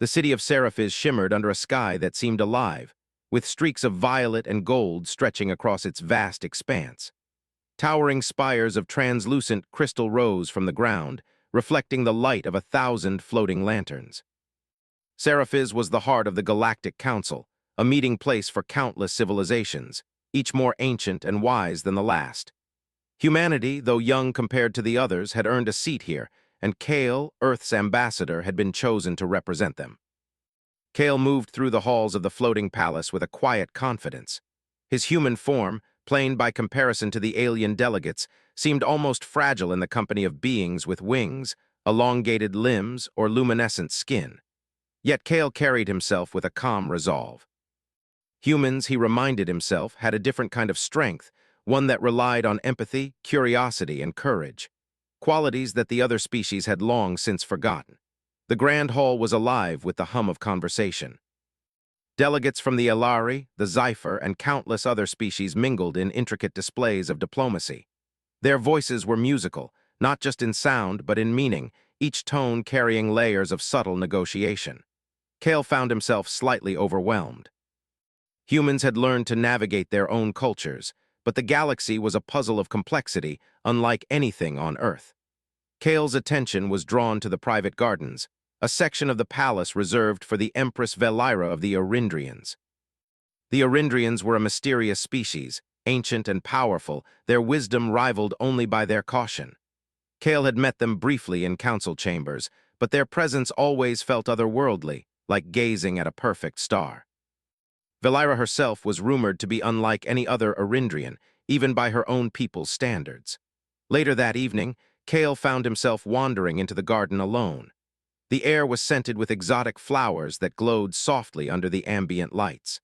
The city of Scifi shimmered under a sky that seemed alive, with streaks of violet and gold stretching across its vast expanse. Towering spires of translucent crystal rose from the ground, reflecting the light of 1,000 floating lanterns. Scifi was the heart of the Galactic Council, a meeting place for countless civilizations, each more ancient and wise than the last. Humanity, though young compared to the others, had earned a seat here, and Kale, Earth's ambassador, had been chosen to represent them. Kale moved through the halls of the floating palace with a quiet confidence. His human form, plain by comparison to the alien delegates, seemed almost fragile in the company of beings with wings, elongated limbs, or luminescent skin. Yet Kale carried himself with a calm resolve. Humans, he reminded himself, had a different kind of strength, one that relied on empathy, curiosity, and courage, qualities that the other species had long since forgotten. The grand hall was alive with the hum of conversation. Delegates from the Elari, the Zephyr, and countless other species mingled in intricate displays of diplomacy. Their voices were musical, not just in sound but in meaning, each tone carrying layers of subtle negotiation. Kale found himself slightly overwhelmed. Humans had learned to navigate their own cultures, but the galaxy was a puzzle of complexity unlike anything on Earth. Kale's attention was drawn to the private gardens, a section of the palace reserved for the Empress Velira of the Orindrians. The Orindrians were a mysterious species, ancient and powerful, their wisdom rivaled only by their caution. Kale had met them briefly in council chambers, but their presence always felt otherworldly, like gazing at a perfect star. Velira herself was rumored to be unlike any other Orindrian, even by her own people's standards. Later that evening, Kale found himself wandering into the garden alone. The air was scented with exotic flowers that glowed softly under the ambient lights.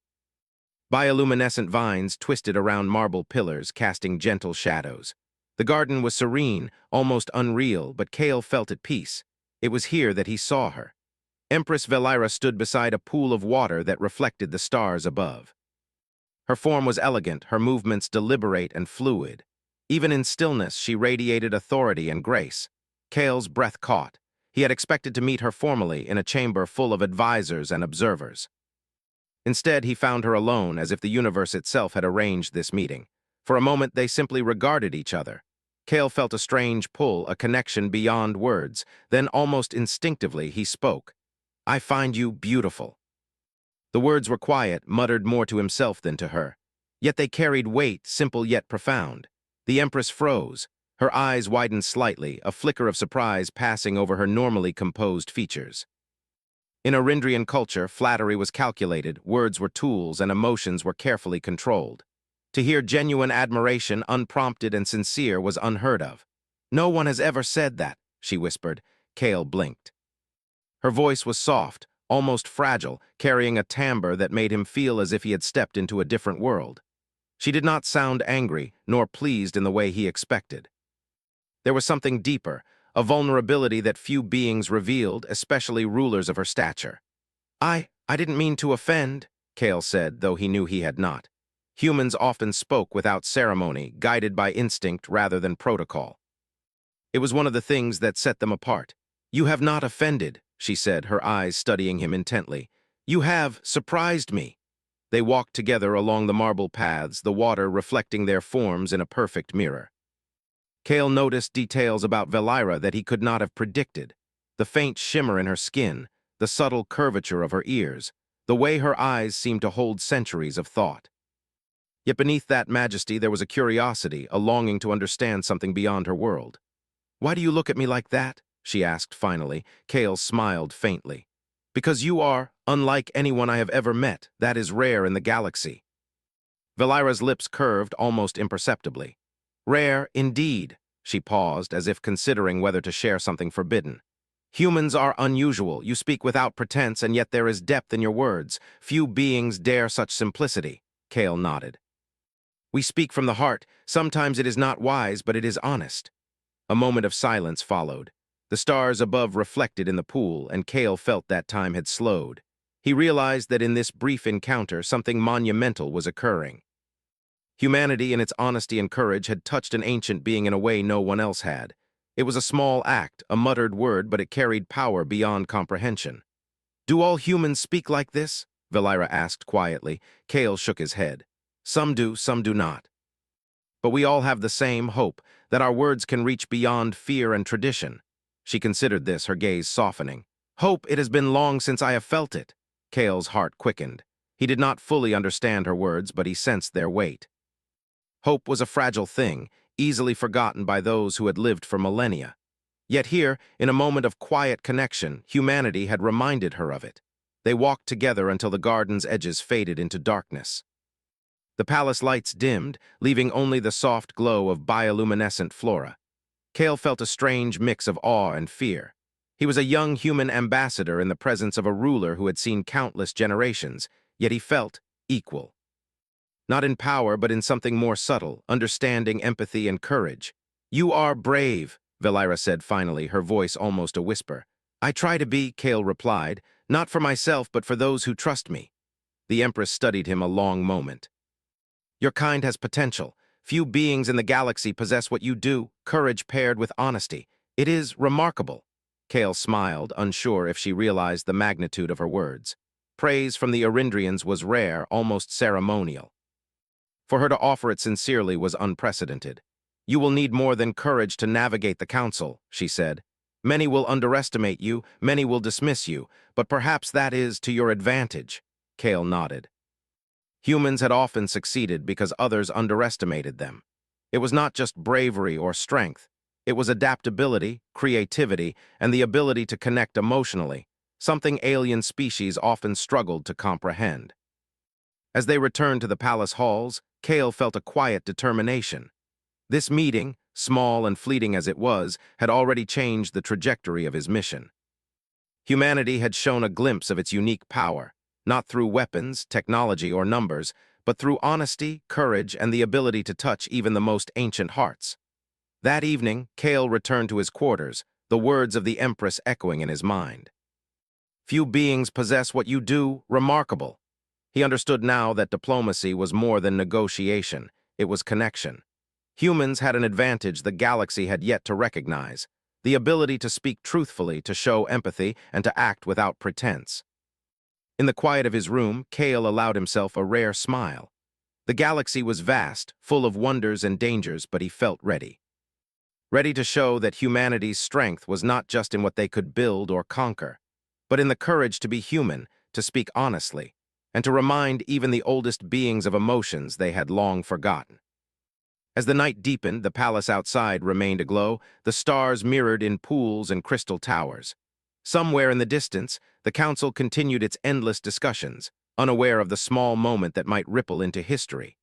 Bioluminescent vines twisted around marble pillars, casting gentle shadows. The garden was serene, almost unreal, but Kale felt at peace. It was here that he saw her. Empress Velira stood beside a pool of water that reflected the stars above. Her form was elegant, her movements deliberate and fluid. Even in stillness, she radiated authority and grace. Kale's breath caught. He had expected to meet her formally in a chamber full of advisors and observers. Instead, he found her alone, as if the universe itself had arranged this meeting. For a moment, they simply regarded each other. Kale felt a strange pull, a connection beyond words. Then, almost instinctively, he spoke. "I find you beautiful." The words were quiet, muttered more to himself than to her. Yet they carried weight, simple yet profound. The Empress froze. Her eyes widened slightly, a flicker of surprise passing over her normally composed features. In Orindrian culture, flattery was calculated, words were tools, and emotions were carefully controlled. To hear genuine admiration, unprompted and sincere, was unheard of. "No one has ever said that," she whispered. Kale blinked. Her voice was soft, almost fragile, carrying a timbre that made him feel as if he had stepped into a different world. She did not sound angry, nor pleased in the way he expected. There was something deeper, a vulnerability that few beings revealed, especially rulers of her stature. I didn't mean to offend," Kale said, though he knew he had not. Humans often spoke without ceremony, guided by instinct rather than protocol. It was one of the things that set them apart. "You have not offended," she said, her eyes studying him intently. "You have surprised me." They walked together along the marble paths, the water reflecting their forms in a perfect mirror. Kale noticed details about Velira that he could not have predicted. The faint shimmer in her skin, the subtle curvature of her ears, the way her eyes seemed to hold centuries of thought. Yet beneath that majesty there was a curiosity, a longing to understand something beyond her world. "Why do you look at me like that?" she asked finally. Kale smiled faintly. "Because you are unlike anyone I have ever met. That is rare in the galaxy." Velira's lips curved almost imperceptibly. "Rare, indeed." She paused, as if considering whether to share something forbidden. "Humans are unusual. You speak without pretense, and yet there is depth in your words. Few beings dare such simplicity." Kale nodded. "We speak from the heart. Sometimes it is not wise, but it is honest." A moment of silence followed. The stars above reflected in the pool, and Kale felt that time had slowed. He realized that in this brief encounter, something monumental was occurring. Humanity, in its honesty and courage, had touched an ancient being in a way no one else had. It was a small act, a muttered word, but it carried power beyond comprehension. Do all humans speak like this? Valira asked quietly. Kale shook his head. Some do, some do not. But we all have the same hope, that our words can reach beyond fear and tradition. She considered this, her gaze softening. Hope, it has been long since I have felt it. Kale's heart quickened. He did not fully understand her words, but he sensed their weight. Hope was a fragile thing, easily forgotten by those who had lived for millennia. Yet here, in a moment of quiet connection, humanity had reminded her of it. They walked together until the garden's edges faded into darkness. The palace lights dimmed, leaving only the soft glow of bioluminescent flora. Kale felt a strange mix of awe and fear. He was a young human ambassador in the presence of a ruler who had seen countless generations, yet he felt equal. Not in power, but in something more subtle, understanding, empathy, and courage. You are brave, Valira said finally, her voice almost a whisper. I try to be, Kale replied, not for myself, but for those who trust me. The Empress studied him a long moment. Your kind has potential. Few beings in the galaxy possess what you do, courage paired with honesty. It is remarkable. Kale smiled, unsure if she realized the magnitude of her words. Praise from the Arindrians was rare, almost ceremonial. For her to offer it sincerely was unprecedented. You will need more than courage to navigate the council, she said. Many will underestimate you, many will dismiss you, but perhaps that is to your advantage. Kale nodded. Humans had often succeeded because others underestimated them. It was not just bravery or strength. It was adaptability, creativity, and the ability to connect emotionally, something alien species often struggled to comprehend. As they returned to the palace halls, Kale felt a quiet determination. This meeting, small and fleeting as it was, had already changed the trajectory of his mission. Humanity had shown a glimpse of its unique power, not through weapons, technology, or numbers, but through honesty, courage, and the ability to touch even the most ancient hearts. That evening, Kale returned to his quarters, the words of the Empress echoing in his mind. Few beings possess what you do, remarkable. He understood now that diplomacy was more than negotiation, it was connection. Humans had an advantage the galaxy had yet to recognize, the ability to speak truthfully, to show empathy, and to act without pretense. In the quiet of his room, Kale allowed himself a rare smile. The galaxy was vast, full of wonders and dangers, but he felt ready. Ready to show that humanity's strength was not just in what they could build or conquer, but in the courage to be human, to speak honestly, and to remind even the oldest beings of emotions they had long forgotten. As the night deepened, the palace outside remained aglow, the stars mirrored in pools and crystal towers. Somewhere in the distance, the council continued its endless discussions, unaware of the small moment that might ripple into history.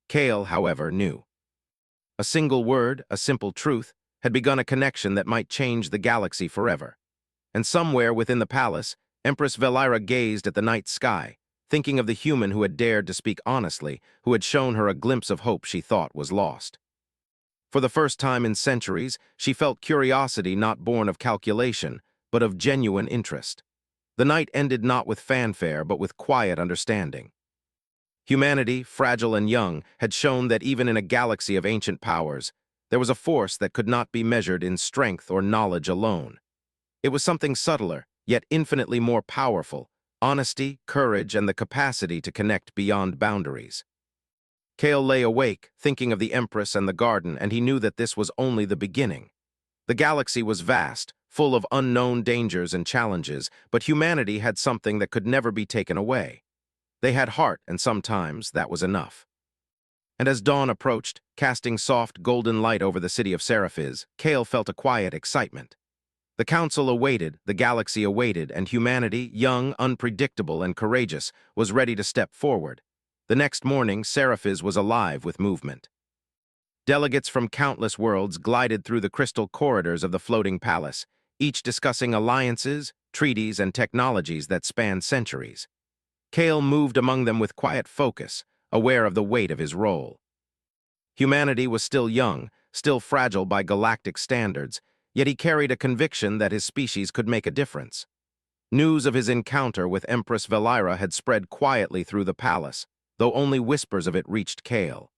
Kale, however, knew. A single word, a simple truth, had begun a connection that might change the galaxy forever. And somewhere within the palace, Empress Valira gazed at the night sky, thinking of the human who had dared to speak honestly, who had shown her a glimpse of hope she thought was lost. For the first time in centuries, she felt curiosity not born of calculation, but of genuine interest. The night ended not with fanfare, but with quiet understanding. Humanity, fragile and young, had shown that even in a galaxy of ancient powers, there was a force that could not be measured in strength or knowledge alone. It was something subtler, yet infinitely more powerful: honesty, courage, and the capacity to connect beyond boundaries. Kale lay awake, thinking of the Empress and the garden, and he knew that this was only the beginning. The galaxy was vast, full of unknown dangers and challenges, but humanity had something that could never be taken away. They had heart, and sometimes that was enough. And as dawn approached, casting soft golden light over the city of Seraphis, Kale felt a quiet excitement. The council awaited, the galaxy awaited, and humanity, young, unpredictable, and courageous, was ready to step forward. The next morning, Seraphis was alive with movement. Delegates from countless worlds glided through the crystal corridors of the floating palace, each discussing alliances, treaties, and technologies that spanned centuries. Kale moved among them with quiet focus, aware of the weight of his role. Humanity was still young, still fragile by galactic standards, yet he carried a conviction that his species could make a difference. News of his encounter with Empress Valira had spread quietly through the palace, though only whispers of it reached Kale.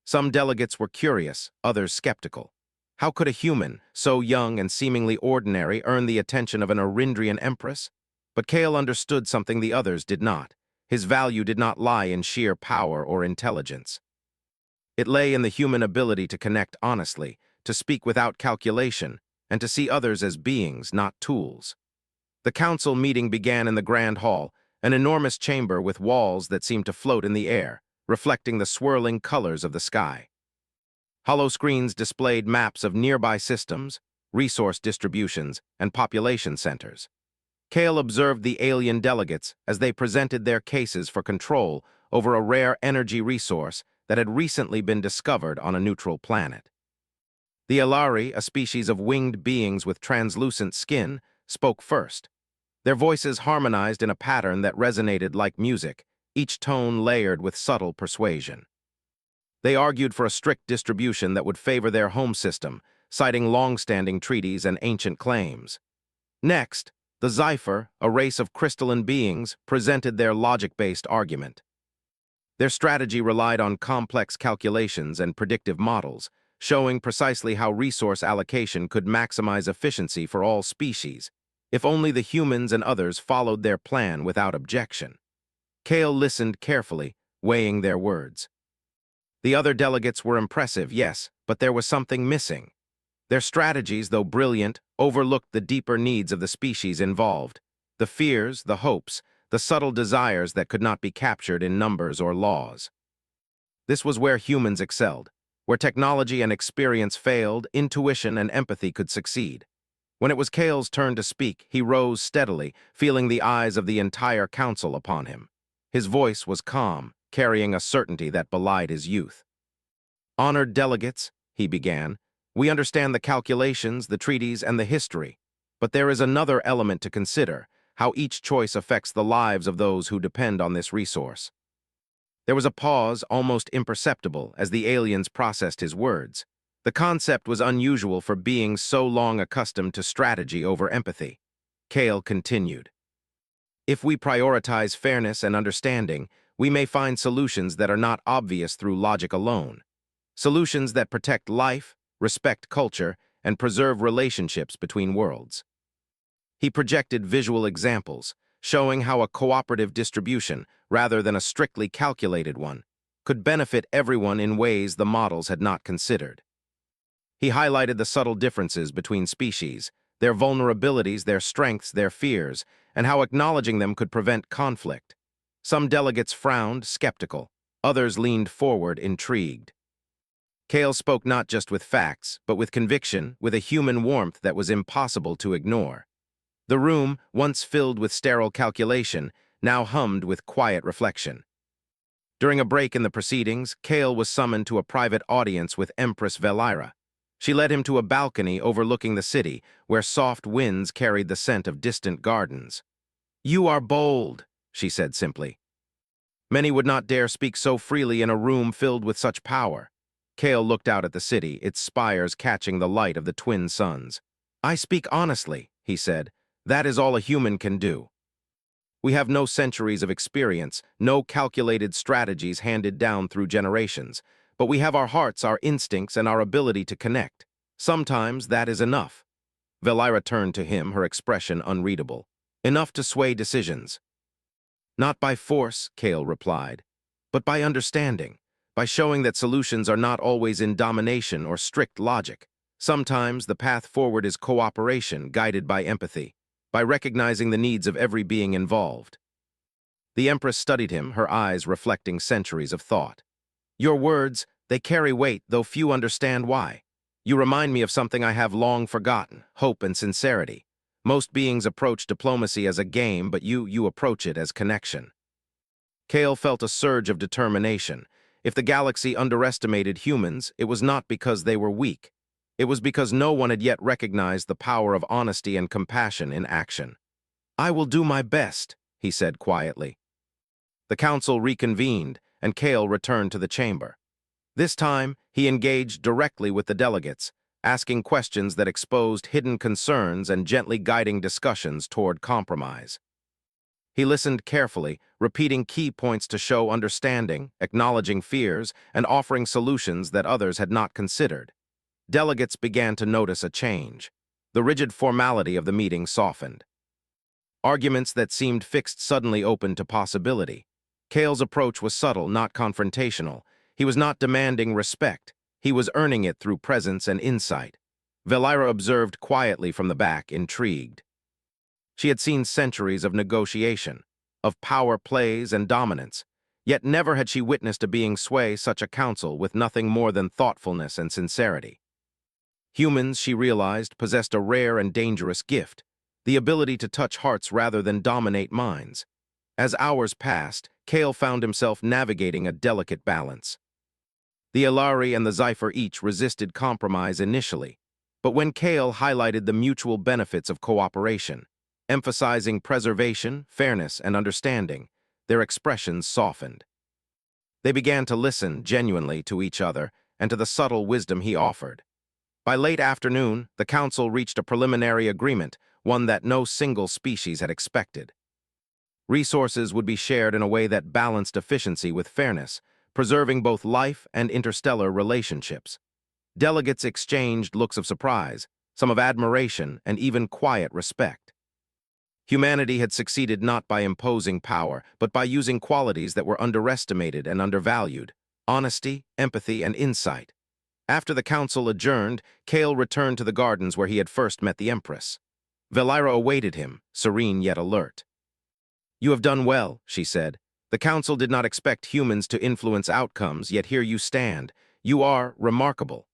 Some delegates were curious, others skeptical. How could a human, so young and seemingly ordinary, earn the attention of an Arindrian empress? But Kale understood something the others did not. His value did not lie in sheer power or intelligence. It lay in the human ability to connect honestly, to speak without calculation, and to see others as beings, not tools. The council meeting began in the grand hall, an enormous chamber with walls that seemed to float in the air, reflecting the swirling colors of the sky. Hollow screens displayed maps of nearby systems, resource distributions, and population centers. Kale observed the alien delegates as they presented their cases for control over a rare energy resource that had recently been discovered on a neutral planet. The Elari, a species of winged beings with translucent skin, spoke first. Their voices harmonized in a pattern that resonated like music, each tone layered with subtle persuasion. They argued for a strict distribution that would favor their home system, citing long-standing treaties and ancient claims. Next, the Scifi, a race of crystalline beings, presented their logic-based argument. Their strategy relied on complex calculations and predictive models, showing precisely how resource allocation could maximize efficiency for all species, if only the humans and others followed their plan without objection. Kale listened carefully, weighing their words. The other delegates were impressive, yes, but there was something missing. Their strategies, though brilliant, overlooked the deeper needs of the species involved, the fears, the hopes, the subtle desires that could not be captured in numbers or laws. This was where humans excelled. Where technology and experience failed, intuition and empathy could succeed. When it was Kale's turn to speak, he rose steadily, feeling the eyes of the entire council upon him. His voice was calm, carrying a certainty that belied his youth. "Honored delegates," he began, "we understand the calculations, the treaties, and the history. But there is another element to consider, how each choice affects the lives of those who depend on this resource." There was a pause, almost imperceptible, as the aliens processed his words. The concept was unusual for beings so long accustomed to strategy over empathy. Kale continued. "If we prioritize fairness and understanding, we may find solutions that are not obvious through logic alone. Solutions that protect life, respect culture, and preserve relationships between worlds." He projected visual examples, showing how a cooperative distribution, rather than a strictly calculated one, could benefit everyone in ways the models had not considered. He highlighted the subtle differences between species, their vulnerabilities, their strengths, their fears, and how acknowledging them could prevent conflict. Some delegates frowned, skeptical. Others leaned forward, intrigued. Kale spoke not just with facts, but with conviction, with a human warmth that was impossible to ignore. The room, once filled with sterile calculation, now hummed with quiet reflection. During a break in the proceedings, Kale was summoned to a private audience with Empress Trembled. She led him to a balcony overlooking the city, where soft winds carried the scent of distant gardens. "You are bold," she said simply. Many would not dare speak so freely in a room filled with such power. Kale looked out at the city, its spires catching the light of the twin suns. "I speak honestly," he said. "That is all a human can do. We have no centuries of experience, no calculated strategies handed down through generations, but we have our hearts, our instincts, and our ability to connect. Sometimes that is enough." Valira turned to him, her expression unreadable. "Enough to sway decisions." "Not by force," Kale replied, "but by understanding, by showing that solutions are not always in domination or strict logic. Sometimes the path forward is cooperation guided by empathy, by recognizing the needs of every being involved." The Empress studied him, her eyes reflecting centuries of thought. "Your words, they carry weight, though few understand why. You remind me of something I have long forgotten, hope and sincerity. Most beings approach diplomacy as a game, but you approach it as connection." Kale felt a surge of determination. If the galaxy underestimated humans, it was not because they were weak. It was because no one had yet recognized the power of honesty and compassion in action. "I will do my best," he said quietly. The council reconvened, and Kale returned to the chamber. This time, he engaged directly with the delegates, asking questions that exposed hidden concerns and gently guiding discussions toward compromise. He listened carefully, repeating key points to show understanding, acknowledging fears, and offering solutions that others had not considered. Delegates began to notice a change. The rigid formality of the meeting softened. Arguments that seemed fixed suddenly opened to possibility. Kale's approach was subtle, not confrontational. He was not demanding respect. He was earning it through presence and insight. Valira observed quietly from the back, intrigued. She had seen centuries of negotiation, of power plays and dominance, yet never had she witnessed a being sway such a council with nothing more than thoughtfulness and sincerity. Humans, she realized, possessed a rare and dangerous gift, the ability to touch hearts rather than dominate minds. As hours passed, Kale found himself navigating a delicate balance. The Ilari and the Scifi each resisted compromise initially, but when Kale highlighted the mutual benefits of cooperation, emphasizing preservation, fairness, and understanding, their expressions softened. They began to listen genuinely to each other and to the subtle wisdom he offered. By late afternoon, the council reached a preliminary agreement, one that no single species had expected. Resources would be shared in a way that balanced efficiency with fairness, preserving both life and interstellar relationships. Delegates exchanged looks of surprise, some of admiration, and even quiet respect. Humanity had succeeded not by imposing power, but by using qualities that were underestimated and undervalued: honesty, empathy, and insight. After the council adjourned, Kale returned to the gardens where he had first met the Empress. Valira awaited him, serene yet alert. "You have done well," she said. "The council did not expect humans to influence outcomes, yet here you stand. You are remarkable."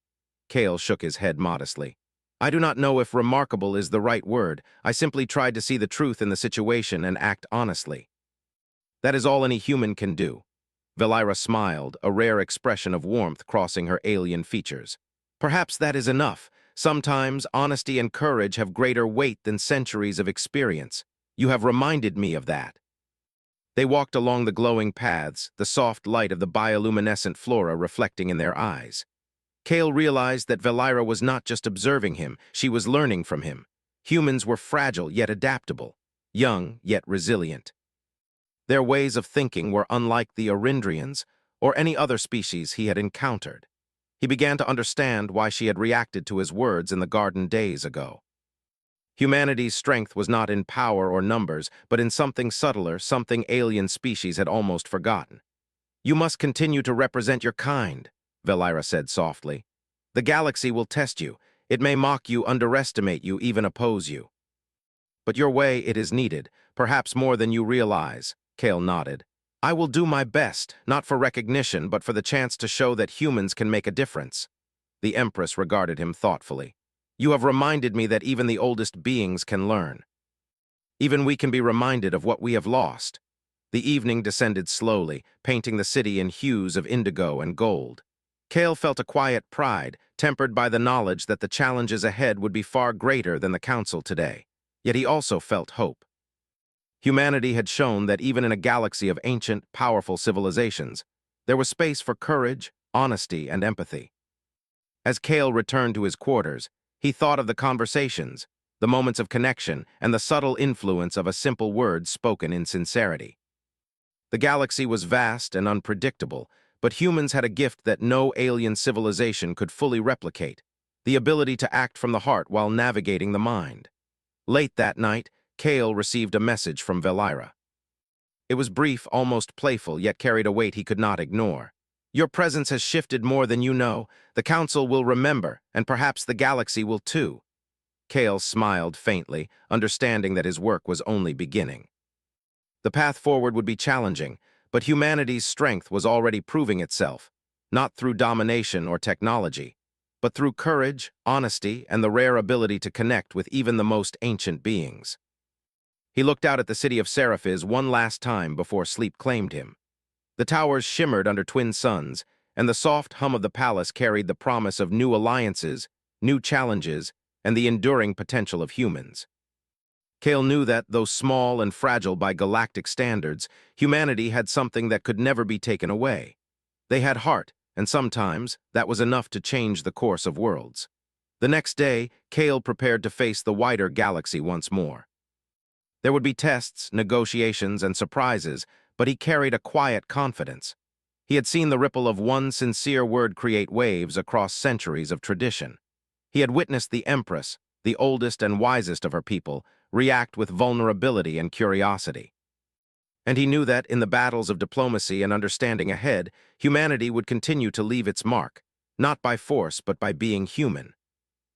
Kale shook his head modestly. "I do not know if remarkable is the right word. I simply tried to see the truth in the situation and act honestly. That is all any human can do." Valira smiled, a rare expression of warmth crossing her alien features. "Perhaps that is enough. Sometimes honesty and courage have greater weight than centuries of experience. You have reminded me of that." They walked along the glowing paths, the soft light of the bioluminescent flora reflecting in their eyes. Kale realized that Valira was not just observing him, she was learning from him. Humans were fragile yet adaptable, young yet resilient. Their ways of thinking were unlike the Arindrians or any other species he had encountered. He began to understand why she had reacted to his words in the garden days ago. Humanity's strength was not in power or numbers, but in something subtler, something alien species had almost forgotten. "You must continue to represent your kind," Valira said softly. "The galaxy will test you. It may mock you, underestimate you, even oppose you. But your way, it is needed, perhaps more than you realize." Kale nodded. "I will do my best, not for recognition, but for the chance to show that humans can make a difference." The Empress regarded him thoughtfully. "You have reminded me that even the oldest beings can learn. Even we can be reminded of what we have lost." The evening descended slowly, painting the city in hues of indigo and gold. Kale felt a quiet pride, tempered by the knowledge that the challenges ahead would be far greater than the council today. Yet he also felt hope. Humanity had shown that even in a galaxy of ancient, powerful civilizations, there was space for courage, honesty, and empathy. As Kale returned to his quarters, he thought of the conversations, the moments of connection, and the subtle influence of a simple word spoken in sincerity. The galaxy was vast and unpredictable, but humans had a gift that no alien civilization could fully replicate: the ability to act from the heart while navigating the mind. Late that night, Kale received a message from Valira. It was brief, almost playful, yet carried a weight he could not ignore. "Your presence has shifted more than you know. The council will remember, and perhaps the galaxy will too." Kale smiled faintly, understanding that his work was only beginning. The path forward would be challenging, but humanity's strength was already proving itself, not through domination or technology, but through courage, honesty, and the rare ability to connect with even the most ancient beings. He looked out at the city of Scifi one last time before sleep claimed him. The towers shimmered under twin suns, and the soft hum of the palace carried the promise of new alliances, new challenges, and the enduring potential of humans. Kale knew that, though small and fragile by galactic standards, humanity had something that could never be taken away. They had heart, and sometimes that was enough to change the course of worlds. The next day, Kale prepared to face the wider galaxy once more. There would be tests, negotiations, and surprises, but he carried a quiet confidence. He had seen the ripple of one sincere word create waves across centuries of tradition. He had witnessed the Empress, the oldest and wisest of her people, react with vulnerability and curiosity. And he knew that, in the battles of diplomacy and understanding ahead, humanity would continue to leave its mark, not by force but by being human.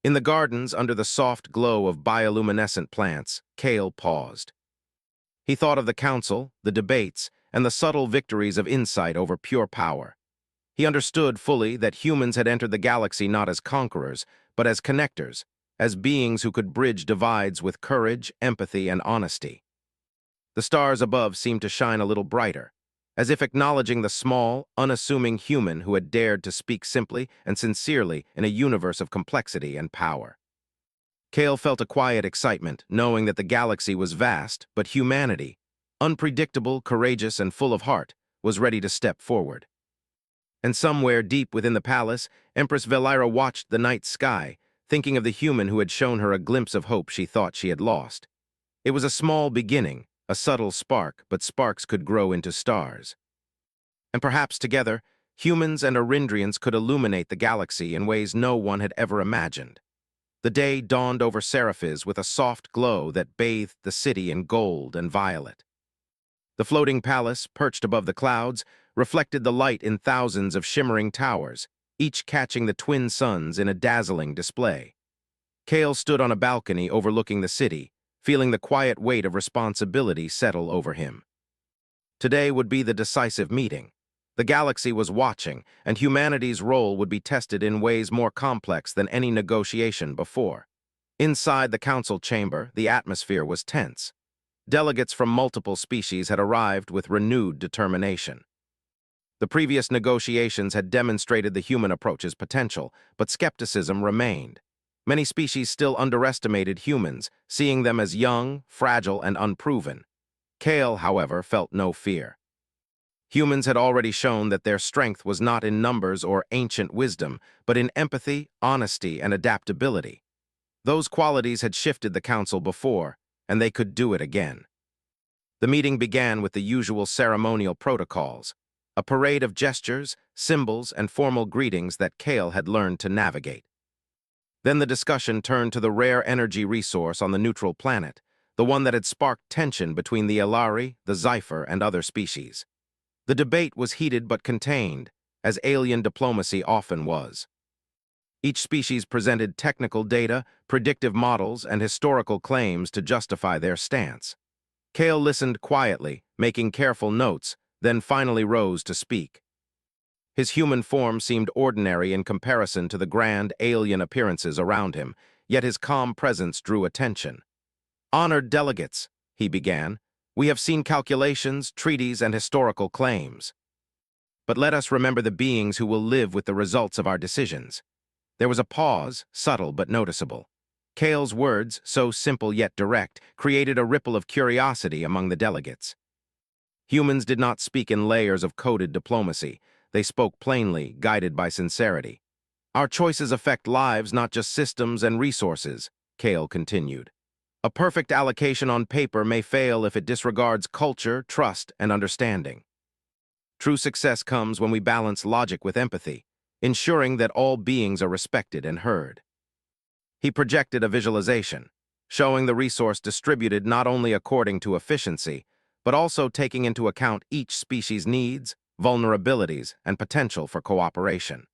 In the gardens, under the soft glow of bioluminescent plants, Kale paused. He thought of the council, the debates, and the subtle victories of insight over pure power. He understood fully that humans had entered the galaxy not as conquerors, but as connectors, as beings who could bridge divides with courage, empathy, and honesty. The stars above seemed to shine a little brighter, as if acknowledging the small, unassuming human who had dared to speak simply and sincerely in a universe of complexity and power. Kale felt a quiet excitement, knowing that the galaxy was vast, but humanity, unpredictable, courageous, and full of heart, was ready to step forward. And somewhere deep within the palace, Empress Velira watched the night sky, thinking of the human who had shown her a glimpse of hope she thought she had lost. It was a small beginning, a subtle spark, but sparks could grow into stars. And perhaps together, humans and Arindrians could illuminate the galaxy in ways no one had ever imagined. The day dawned over Seraphis with a soft glow that bathed the city in gold and violet. The floating palace, perched above the clouds, reflected the light in thousands of shimmering towers, each catching the twin suns in a dazzling display. Kale stood on a balcony overlooking the city, feeling the quiet weight of responsibility settle over him. Today would be the decisive meeting. The galaxy was watching, and humanity's role would be tested in ways more complex than any negotiation before. Inside the council chamber, the atmosphere was tense. Delegates from multiple species had arrived with renewed determination. The previous negotiations had demonstrated the human approach's potential, but skepticism remained. Many species still underestimated humans, seeing them as young, fragile, and unproven. Kale, however, felt no fear. Humans had already shown that their strength was not in numbers or ancient wisdom, but in empathy, honesty, and adaptability. Those qualities had shifted the council before, and they could do it again. The meeting began with the usual ceremonial protocols, a parade of gestures, symbols, and formal greetings that Kale had learned to navigate. Then the discussion turned to the rare energy resource on the neutral planet, the one that had sparked tension between the Elari, the Zephyr, and other species. The debate was heated but contained, as alien diplomacy often was. Each species presented technical data, predictive models, and historical claims to justify their stance. Kale listened quietly, making careful notes, then finally rose to speak. His human form seemed ordinary in comparison to the grand alien appearances around him, yet his calm presence drew attention. "Honored delegates," he began, "we have seen calculations, treaties, and historical claims. But let us remember the beings who will live with the results of our decisions." There was a pause, subtle but noticeable. Kale's words, so simple yet direct, created a ripple of curiosity among the delegates. Humans did not speak in layers of coded diplomacy. They spoke plainly, guided by sincerity. "Our choices affect lives, not just systems and resources," Kale continued. "A perfect allocation on paper may fail if it disregards culture, trust, and understanding. True success comes when we balance logic with empathy, ensuring that all beings are respected and heard." He projected a visualization, showing the resource distributed not only according to efficiency, but also taking into account each species' needs, vulnerabilities, and potential for cooperation.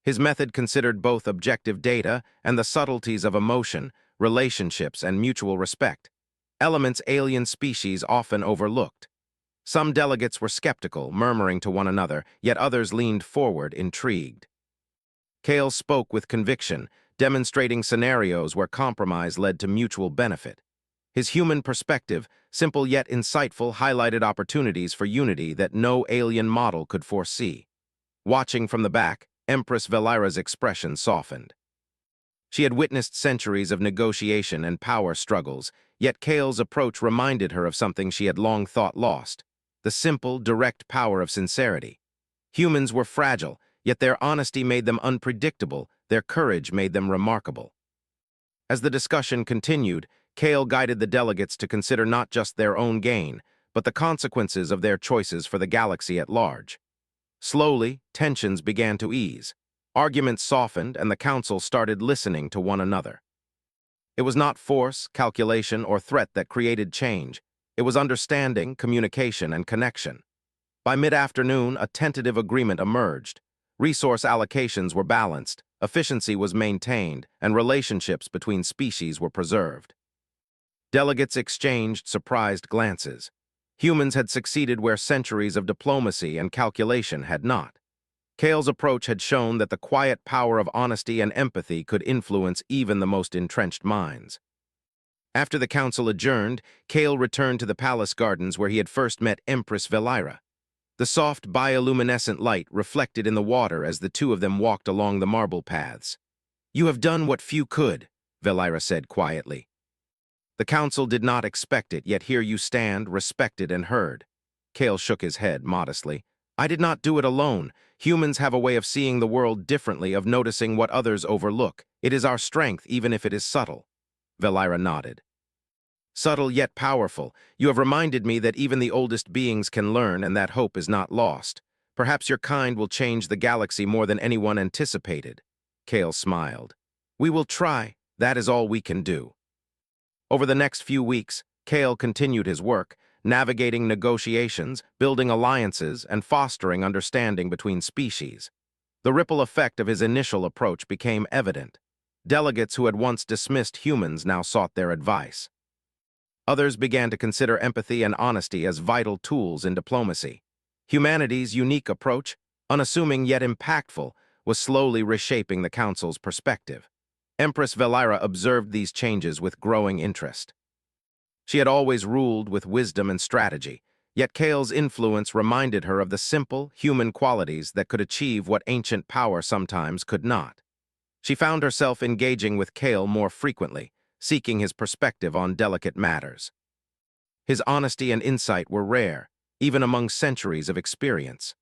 His method considered both objective data and the subtleties of emotion, relationships, and mutual respect, elements alien species often overlooked. Some delegates were skeptical, murmuring to one another, yet others leaned forward, intrigued. Kale spoke with conviction, demonstrating scenarios where compromise led to mutual benefit. His human perspective, simple yet insightful, highlighted opportunities for unity that no alien model could foresee. Watching from the back, Empress Velira's expression softened. She had witnessed centuries of negotiation and power struggles, yet Kale's approach reminded her of something she had long thought lost: the simple, direct power of sincerity. Humans were fragile, yet their honesty made them unpredictable, their courage made them remarkable. As the discussion continued, Kale guided the delegates to consider not just their own gain, but the consequences of their choices for the galaxy at large. Slowly, tensions began to ease. Arguments softened, and the council started listening to one another. It was not force, calculation, or threat that created change. It was understanding, communication, and connection. By mid-afternoon, a tentative agreement emerged. Resource allocations were balanced, efficiency was maintained, and relationships between species were preserved. Delegates exchanged surprised glances. Humans had succeeded where centuries of diplomacy and calculation had not. Kale's approach had shown that the quiet power of honesty and empathy could influence even the most entrenched minds. After the council adjourned, Kale returned to the palace gardens where he had first met Empress Velira. The soft bioluminescent light reflected in the water as the two of them walked along the marble paths. "You have done what few could," Velira said quietly. "The council did not expect it, yet here you stand, respected and heard." Kale shook his head modestly. "I did not do it alone. Humans have a way of seeing the world differently, of noticing what others overlook. It is our strength, even if it is subtle." Velira nodded. "Subtle yet powerful. You have reminded me that even the oldest beings can learn, and that hope is not lost. Perhaps your kind will change the galaxy more than anyone anticipated." Kale smiled. "We will try. That is all we can do." Over the next few weeks, Kale continued his work, navigating negotiations, building alliances, and fostering understanding between species. The ripple effect of his initial approach became evident. Delegates who had once dismissed humans now sought their advice. Others began to consider empathy and honesty as vital tools in diplomacy. Humanity's unique approach, unassuming yet impactful, was slowly reshaping the council's perspective. Empress Velira observed these changes with growing interest. She had always ruled with wisdom and strategy, yet Kale's influence reminded her of the simple, human qualities that could achieve what ancient power sometimes could not. She found herself engaging with Kale more frequently, seeking his perspective on delicate matters. His honesty and insight were rare, even among centuries of experience.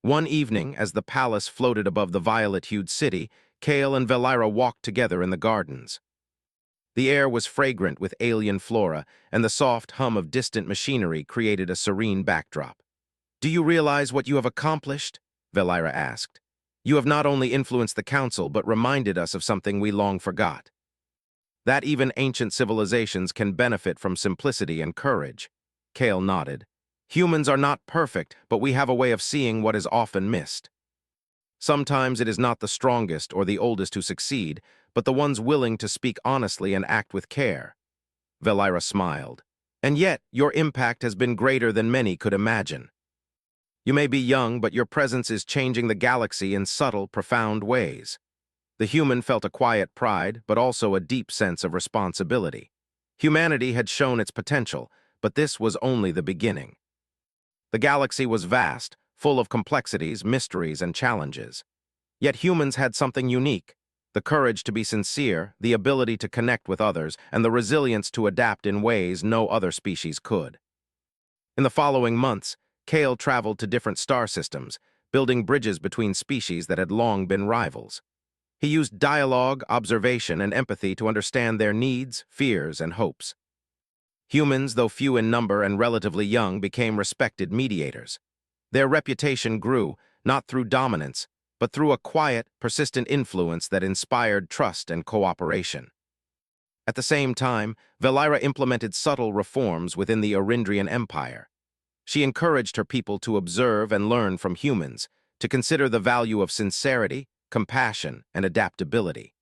One evening, as the palace floated above the violet-hued city, Kale and Velira walked together in the gardens. The air was fragrant with alien flora, and the soft hum of distant machinery created a serene backdrop. "Do you realize what you have accomplished?" Velira asked. "You have not only influenced the council, but reminded us of something we long forgot. That even ancient civilizations can benefit from simplicity and courage." Kale nodded. "Humans are not perfect, but we have a way of seeing what is often missed. Sometimes it is not the strongest or the oldest who succeed, but the ones willing to speak honestly and act with care." Velira smiled. "And yet, your impact has been greater than many could imagine. You may be young, but your presence is changing the galaxy in subtle, profound ways." The human felt a quiet pride, but also a deep sense of responsibility. Humanity had shown its potential, but this was only the beginning. The galaxy was vast, full of complexities, mysteries, and challenges. Yet humans had something unique: the courage to be sincere, the ability to connect with others, and the resilience to adapt in ways no other species could. In the following months, Kale traveled to different star systems, building bridges between species that had long been rivals. He used dialogue, observation, and empathy to understand their needs, fears, and hopes. Humans, though few in number and relatively young, became respected mediators. Their reputation grew, not through dominance, but through a quiet, persistent influence that inspired trust and cooperation. At the same time, Velira implemented subtle reforms within the Arindrian Empire. She encouraged her people to observe and learn from humans, to consider the value of sincerity, compassion, and adaptability.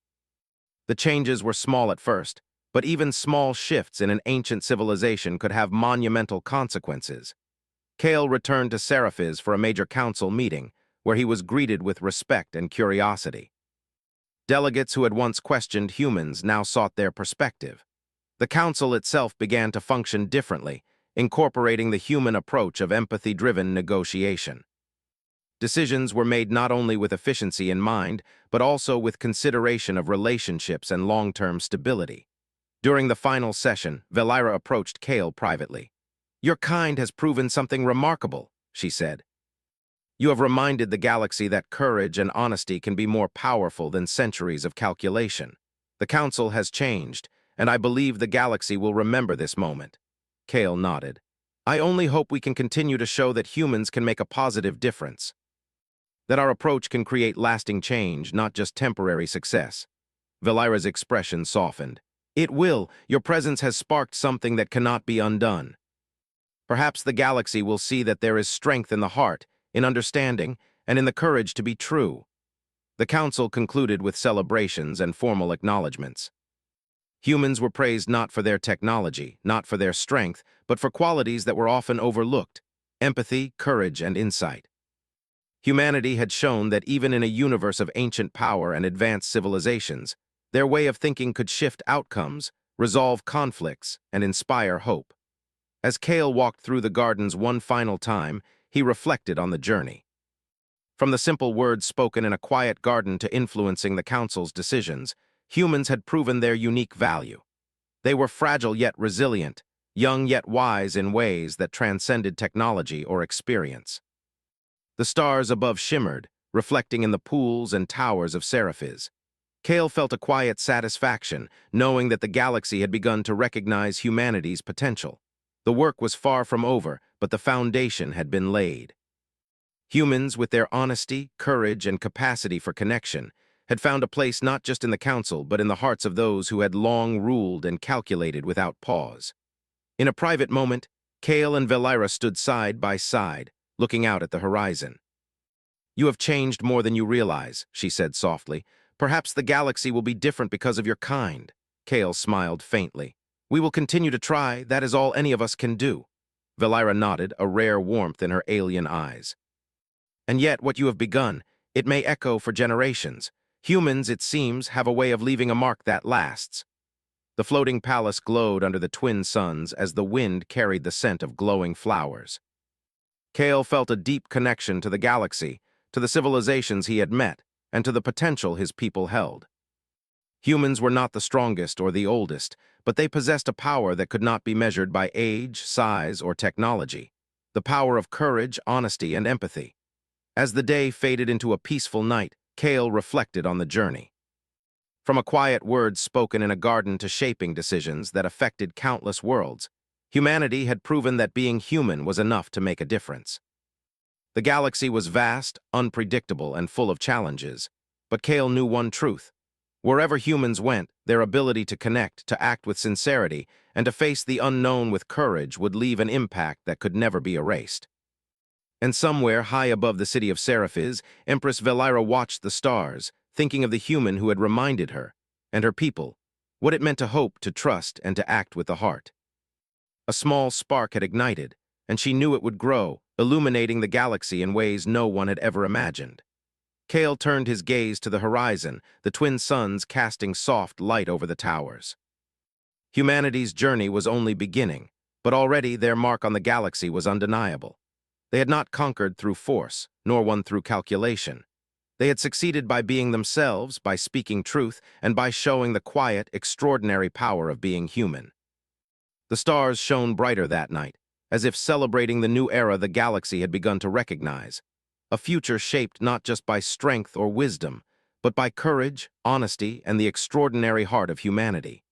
The changes were small at first, but even small shifts in an ancient civilization could have monumental consequences. Kale returned to Scifi for a major council meeting, where he was greeted with respect and curiosity. Delegates who had once questioned humans now sought their perspective. The council itself began to function differently, incorporating the human approach of empathy-driven negotiation. Decisions were made not only with efficiency in mind, but also with consideration of relationships and long-term stability. During the final session, Velira approached Kale privately. "Your kind has proven something remarkable," she said. "You have reminded the galaxy that courage and honesty can be more powerful than centuries of calculation. The council has changed, and I believe the galaxy will remember this moment." Kale nodded. "I only hope we can continue to show that humans can make a positive difference. That our approach can create lasting change, not just temporary success." Velira's expression softened. It will. Your presence has sparked something that cannot be undone. Perhaps the galaxy will see that there is strength in the heart, in understanding, and in the courage to be true. The council concluded with celebrations and formal acknowledgments. Humans were praised not for their technology, not for their strength, but for qualities that were often overlooked: empathy, courage, and insight. Humanity had shown that even in a universe of ancient power and advanced civilizations, their way of thinking could shift outcomes, resolve conflicts, and inspire hope. As Kale walked through the gardens one final time, he reflected on the journey. From the simple words spoken in a quiet garden to influencing the council's decisions, humans had proven their unique value. They were fragile yet resilient, young yet wise in ways that transcended technology or experience. The stars above shimmered, reflecting in the pools and towers of Scifi. Kale felt a quiet satisfaction, knowing that the galaxy had begun to recognize humanity's potential. The work was far from over, but the foundation had been laid. Humans, with their honesty, courage, and capacity for connection, had found a place not just in the council, but in the hearts of those who had long ruled and calculated without pause. In a private moment, Kale and Velira stood side by side, looking out at the horizon. "You have changed more than you realize," she said softly. "Perhaps the galaxy will be different because of your kind." Kale smiled faintly. "We will continue to try. That is all any of us can do." Velira nodded, a rare warmth in her alien eyes. "And yet, what you have begun, it may echo for generations. Humans, it seems, have a way of leaving a mark that lasts." The floating palace glowed under the twin suns as the wind carried the scent of glowing flowers. Kale felt a deep connection to the galaxy, to the civilizations he had met, and to the potential his people held. Humans were not the strongest or the oldest, but they possessed a power that could not be measured by age, size, or technology: the power of courage, honesty, and empathy. As the day faded into a peaceful night, Kale reflected on the journey. From a quiet word spoken in a garden to shaping decisions that affected countless worlds, humanity had proven that being human was enough to make a difference. The galaxy was vast, unpredictable, and full of challenges, but Kale knew one truth: wherever humans went, their ability to connect, to act with sincerity, and to face the unknown with courage would leave an impact that could never be erased. And somewhere high above the city of Scifi, Empress Velira watched the stars, thinking of the human who had reminded her, and her people, what it meant to hope, to trust, and to act with the heart. A small spark had ignited, and she knew it would grow, illuminating the galaxy in ways no one had ever imagined. Kale turned his gaze to the horizon, the twin suns casting soft light over the towers. Humanity's journey was only beginning, but already their mark on the galaxy was undeniable. They had not conquered through force, nor won through calculation. They had succeeded by being themselves, by speaking truth, and by showing the quiet, extraordinary power of being human. The stars shone brighter that night, as if celebrating the new era the galaxy had begun to recognize: a future shaped not just by strength or wisdom, but by courage, honesty, and the extraordinary heart of humanity.